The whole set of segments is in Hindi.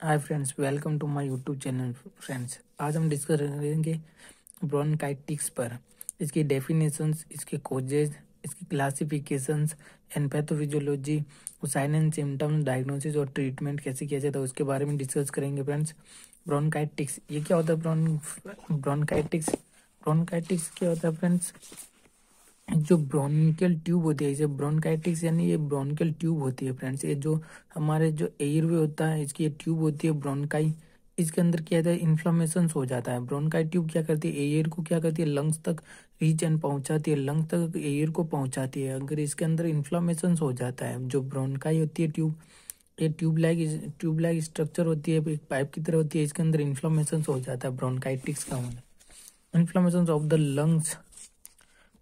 Hi friends, welcome to my YouTube channel. Friends, आज हम डिस्कस करेंगे ब्रोंकाइटिस पर, इसकी डेफिनेशंस, इसके कोजेज, इसकी classifications and pathophysiology, sign and symptoms, diagnosis और ट्रीटमेंट कैसे किया जाता है उसके बारे में डिस्कस करेंगे। फ्रेंड्स, ब्रोंकाइटिस ये क्या होता है? ब्रोंकाइटिस ब्रोंकाइटिस क्या होता है फ्रेंड्स? जो ब्रोंकियल ट्यूब होती है, इसे ब्रोंकाइटिस यानी ये ब्रोंकियल ट्यूब होती है फ्रेंड्स। ये जो हमारे जो एयरवे होता है, इसकी ये ट्यूब होती है ब्रोंकाई। इसके अंदर क्या होता है? इन्फ्लामेशन हो जाता है। ब्रोंकाई ट्यूब क्या करती है? एयर को क्या करती है? लंग्स तक रीच एंड पहुंचाती है, लंग्स तक एयर को पहुंचाती है। अगर इसके अंदर इन्फ्लामेशन हो जाता है, जो ब्रोंकाई होती है ट्यूब, ये ट्यूब लाइक स्ट्रक्चर होती है, एक पाइप की तरह होती है। इसके अंदर इन्फ्लामेशन हो जाता है, ब्रोंकाइटिस का मतलब इन्फ्लामेशन ऑफ द लंग्स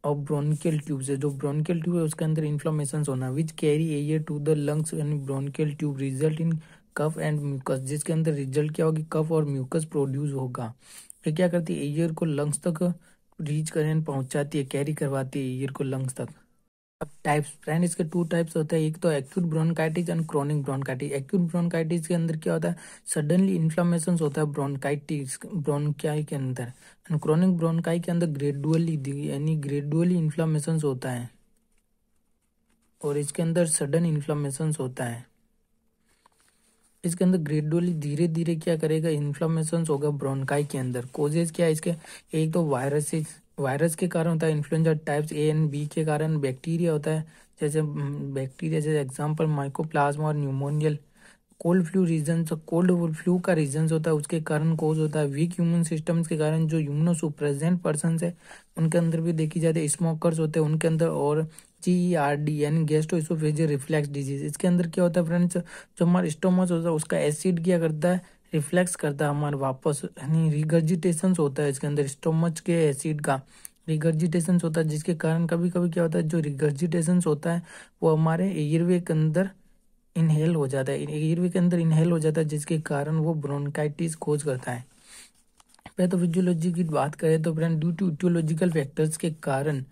और ब्रोंकियल ट्यूब से। जो ब्रोंकियल ट्यूब है उसके अंदर इन्फ्लामेशन होना, which carry air to the lungs and bronchial tube result in cough and mucus, जिसके अंदर रिजल्ट क्या होगी? कफ और म्यूकस प्रोड्यूस होगा। ये क्या करती है? एयर को लंग्स तक रीच करने पहुंचाती है, कैरी करवाती है एयर को लंग्स तक। अब टाइप्स फ्रेंड, इसके टू टाइप्स होते हैं। एक तो acute bronchitis and chronic bronchitis. Acute bronchitis के अंदर क्या होता है? सडनली इन्फ्लामेशन होता है ब्रोंकाइटिस ब्रोंकाई के अंदर। एंड क्रोनिक ब्रोंकाई के अंदर ग्रेजुअली इन्फ्लामेशन होता है, और इसके अंदर सडन इन्फ्लामेशन होता है। इसके अंदर ग्रेजुअली धीरे धीरे क्या करेगा? इन्फ्लामेशन होगा ब्रोंकाई के अंदर। कोजेज क्या है इसके? एक तो वायरस के कारण होता है, influenza types A and B के कारण। बैक्टीरिया होता है, जैसे बैक्टीरिया, जैसे एग्जांपल माइकोप्लाज्मा और न्यूमोनियल। कोल्ड फ्लू का रीजन होता है, उसके कारण कोज होता है। वीक इम्यून सिस्टम्स के कारण जो इम्यूनोसुप्रेसेंट पर्सन है उनके अंदर भी देखी जाती है। स्मोकर्स होते हैं उनके अंदर, और GERD यानी गैस्ट्रोइसोफेजियल रिफ्लक्स डिजीज। इसके अंदर क्या होता है फ्रेंड्स? जो हमारा स्टोमच होता है उसका एसिड क्या करता है? रिफ्लेक्स करता है हमारे वापस, यानी रिगर्जिटेशन होता है इसके अंदर स्टोमच के एसिड का रिगर्जिटेशन होता है, जिसके कारण कभी कभी क्या होता है? जो रिगर्जिटेशन होता है वो हमारे एयरवे के अंदर इनहेल हो जाता है, एयरवे के अंदर इनहेल हो जाता है, जिसके कारण वो ब्रोंकाइटिस खोज करता है। पैथोफिजियोलॉजी की बात करें तो friend, due to etiological factors के कारण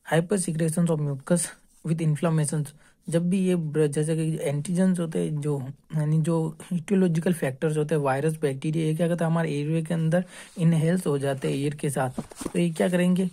hyper secretion of mucus with inflammation. जब भी ये जैसे कि एंटीजेंस होते हैं, जो यानी जो इटियोलॉजिकल फैक्टर्स होते हैं, वायरस बैक्टीरिया, ये क्या करता है? हमारे एयरवे के अंदर इनहेल्स हो जाते हैं एयर के साथ। तो ये क्या करेंगे?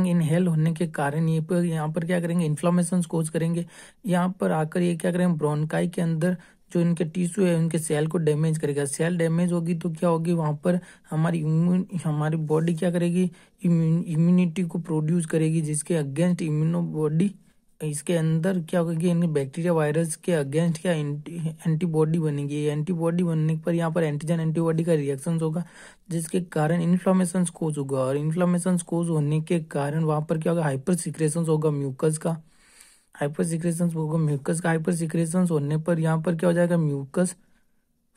इनहेल होने के कारण ये पर यहाँ पर क्या करेंगे? इन्फ्लामेशन कोज करेंगे। यहाँ पर आकर ये क्या करेंगे? ब्रोंकाई के अंदर जो इनके टिश्यू है उनके सेल को डैमेज करेगा। सेल डैमेज होगी तो क्या होगी? वहां पर हमारी बॉडी क्या करेगी? इम्यूनिटी को प्रोड्यूस करेगी, जिसके अगेंस्ट इम्यूनो बॉडी, इसके अंदर क्या होगा कि इनके बैक्टीरिया वायरस के अगेंस्ट क्या एंटीबॉडी बनेगी। एंटीबॉडी बनने पर यहाँ पर एंटीजन एंटीबॉडी का रिएक्शन होगा, जिसके कारण इन्फ्लामेशन कोज होगा। और इन्फ्लामेशन कोज होने के कारण वहां पर क्या होगा? हाइपर सिक्रेशन होगा म्यूकस का। हाइपर सिक्रेशन होने पर यहाँ पर क्या हो जाएगा? म्यूकस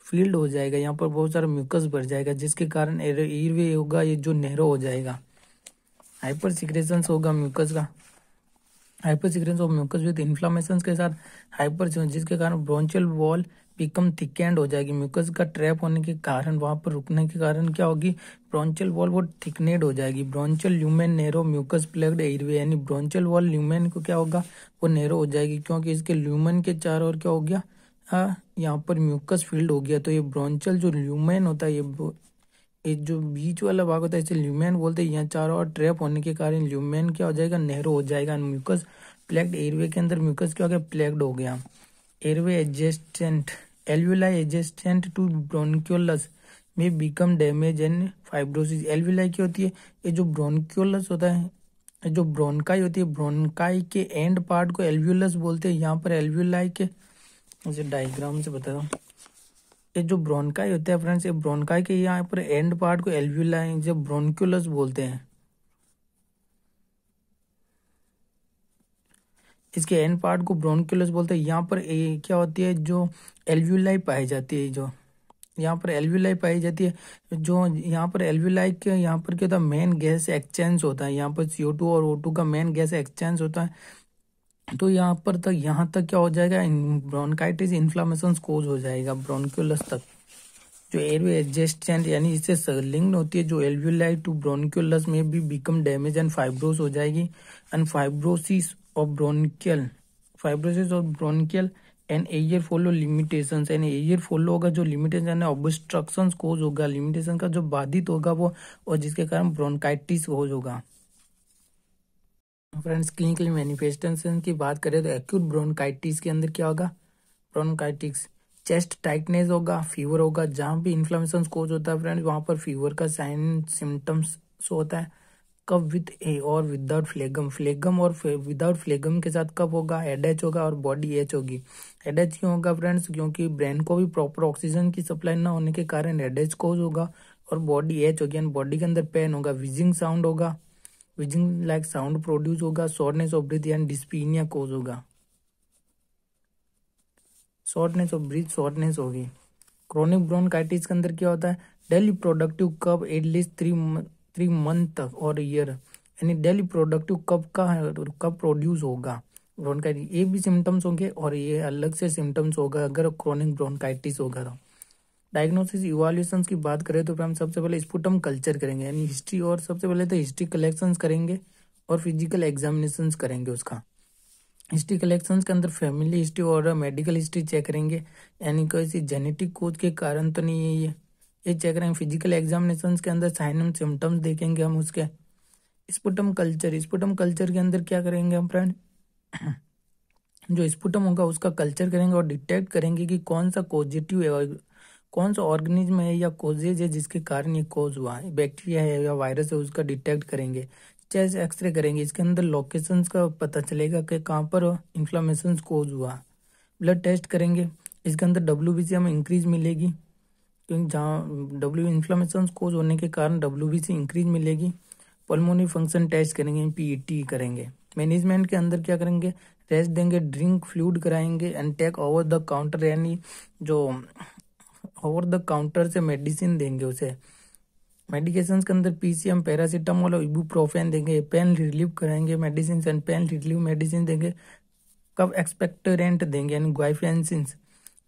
फील्ड हो जाएगा, यहाँ पर बहुत सारा म्यूकस बढ़ जाएगा, जिसके कारण एयरवे होगा ये जो नैरो हो जाएगा। हाइपर सिक्रेशन होगा म्यूकस का। Hyper secretion of mucus with inflammation के साथ हाइपर, जिसके कारण ब्रोंचियल वॉल बिकम थिकेंड हो जाएगी। म्यूकस का ट्रैप होने के कारण, वहां पर रुकने के कारण क्या होगी? ब्रोंचियल वॉल वो थिकनेड हो जाएगी। Bronchial lumen narrow mucus plugged airway, यानी ब्रोंचियल वॉल ल्यूमेन को क्या होगा? वो नैरो हो जाएगी, क्योंकि इसके ल्यूमेन के चारों ओर क्या हो गया? यहाँ पर म्यूकस फील्ड हो गया। तो ये ब्रोंचियल जो ल्यूमेन होता है, ये जो बीच वाला भाग होता है इसे ल्यूमेन बोलते हैं। यहाँ चारों ओर ट्रैप होने के कारण ल्यूमेन क्या हो जाएगा? नैरो हो जाएगा। म्यूकस प्लेग्ड एयरवे के अंदर म्यूकस क्या हो गया? प्लेग्ड हो गया। एयरवे एडजेस्टेंट एल्विलाई एडजेस्टेंट टू ब्रोंक्यूलस में become damage and fibrosis. Alveoli क्या होती है? ये जो ब्रोंक्यूलस होता है, जो ब्रोंकाई होती है, ब्रोंकाई के एंड पार्ट को एल्व्यूलस बोलते हैं। यहाँ पर एल्व्यूलाई के मुझे डायग्राम से बता दो। ये जो ब्रोंकाई होता है फ्रेंड्स, ये ब्रोंकाई के यहाँ पर एंड पार्ट को एल्व्यूलाई, जो ब्रोंक्यूलस बोलते हैं। इसके एंड पार्ट को ब्रोंक्यूलस बोलते हैं। यहाँ पर क्या होती है? जो एल्व्यूलाई पाई जाती है, जो यहाँ पर एल्व्यूलाई पाई जाती है, जो यहाँ पर एल्व्यूलाई के यहाँ पर क्या होता है? मेन गैस एक्सचेंज होता है। यहाँ पर CO2 और O2 का मेन गैस एक्सचेंज होता है। तो यहाँ तक क्या हो जाएगा? ब्रोंकाइटिस इन्फ्लामेशन कोज हो जाएगा ब्रोंक्यूलस तक। जो एयरवे एडजेस्टेंट यानी इससे लिंक्ड होती है, जो एल्व्यूलाई टू ब्रोंक्यूलस में भी बिकम डैमेज एंड फाइब्रोस हो जाएगी। And fibrosis of bronchial and air follow limitations, and air follow होगा जो लिमिटेशन है, ऑब्स्ट्रक्शंस कोज होगा, लिमिटेशन का जो बाधित होगा वो, और जिसके कारण ब्रोंकाइटिस कोज होगा। फ्रेंड्स क्लिनिकल मैनिफेस्टेशन की बात करें तो एक्यूट ब्रोंकाइटिस के अंदर क्या होगा, ब्रोंकाइटिस चेस्ट टाइटनेस होगा, फीवर होगा, जहाँ भी इन्फ्लेमेशन कोज होता है फ्रेंड्स वहाँ पर फीवर का साइन सिम्टम्स शो होता है। कब विथ ए और विदाउट फ्लेगम, फ्लेगम और विदाउट फ्लेगम के साथ कब होगा, हेडेच होगा और बॉडी एच होगी। हेडेच क्यों होगा फ्रेंड्स, क्योंकि ब्रेन को भी प्रॉपर ऑक्सीजन की सप्लाई ना होने के कारण हेडेच कोज होगा, और बॉडी एच होगी, एंड बॉडी के अंदर पेन होगा, विजिंग साउंड होगा, विजिंग लाइक साउंड प्रोड्यूस होगा, शॉर्टनेस ऑफ ब्रीथ एंड डिस्पीनिया कोज होगा, शॉर्टनेस ऑफ ब्रीथ शॉर्टनेस होगी। क्रोनिक ब्रोंकाइटिस के अंदर क्या होता है, डेली प्रोडक्टिव कब एटलीस्ट 3 मंथ तक और ईयर, यानी डेली प्रोडक्टिव कब का है, कब प्रोड्यूस होगा ब्रोंकाइटिस, ये भी सिम्टम्स होंगे और ये अलग से सिम्टम्स होगा अगर क्रोनिक ब्रोंकाइटिस होगा। तो डायग्नोसिस इवैल्यूएशंस की बात करें तो हम सबसे पहले स्पुटम कल्चर करेंगे, यानी हिस्ट्री, और सबसे पहले तो हिस्ट्री कलेक्शंस करेंगे और फिजिकल एग्जामिनेशंस करेंगे उसका। हिस्ट्री कलेक्शंस के अंदर फैमिली हिस्ट्री और मेडिकल हिस्ट्री चेक करेंगे, यानी किसी जेनेटिक कोड के कारण तो नहीं है ये चेक करेंगे। फिजिकल एग्जामिनेशंस के अंदर साइन एंड सिम्टम्स देखेंगे हम उसके। स्पुटम कल्चर के अंदर क्या करेंगे हम फ्रेंड, जो स्पुटम होगा उसका कल्चर करेंगे और डिटेक्ट करेंगे कि कौन सा पॉजिटिव है, कौन सा ऑर्गेनिज्म है या कोजेज है जिसके कारण ये कोज हुआ है, बैक्टीरिया है या वायरस है, उसका डिटेक्ट करेंगे। चेस्ट एक्सरे करेंगे, इसके अंदर लोकेशंस का पता चलेगा कि कहाँ पर इन्फ्लामेशन कोज हुआ। ब्लड टेस्ट करेंगे, इसके अंदर WBC हमें इंक्रीज मिलेगी, क्योंकि जहाँ इन्फ्लामेशन कोज होने के कारण WBC इंक्रीज मिलेगी। पल्मोनरी फंक्शन टेस्ट करेंगे, PET करेंगे। मैनेजमेंट के अंदर क्या करेंगे, रेस्ट देंगे, ड्रिंक फ्लूइड कराएंगे, and take over the counter, यानी जो ओवर द काउंटर से मेडिसिन देंगे उसे। मेडिकेशंस के अंदर PCM, पैरासीटामोल और इबुप्रोफेन देंगे। पेन रिलीव कराएंगे medicine and pain relieve medicine देंगे। कब एक्सपेक्टोरेंट देंगे, यानी ग्वाइफेंसिन्स।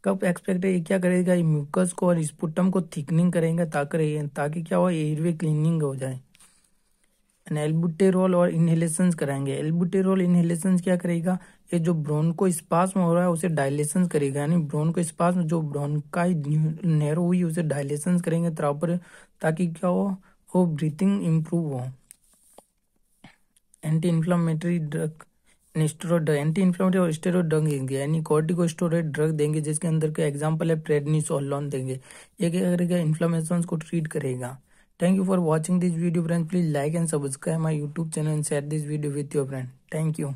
कब एक्सपेक्ट ये क्या करेगा, ये म्यूकस को और स्पुटम को थिकनिंग करेंगे ताकि क्या हो, एयरवे क्लीनिंग हो जाए। एल्बुटेरोल और इनहेलेशंस कराएंगे। एल्बुटेरोल इनहेलेशंस क्या करेगा, ये जो ब्रोंको स्पाज्म हो रहा है उसे डायलेशन करेगा, यानी ब्रोंको स्पाज्म जो ब्रोंकाई नैरो हुई उसे डायलेशन करेंगे प्रॉपर, ताकि क्या हो, वो ब्रीथिंग इम्प्रूव हो। Anti inflammatory drug, steroid, anti inflammatory और स्टेरॉइड ड्रग देंगे, यानी कॉर्टिकोस्टेरॉइड ड्रग देंगे, जिसके अंदर का एग्जांपल है प्रेडनिसोलोन देंगे। ये क्या करेगा, इन्फ्लामेशन को ट्रीट करेगा। Thank you for watching this video friends. Please like and subscribe my YouTube channel and share this video with your friend. Thank you.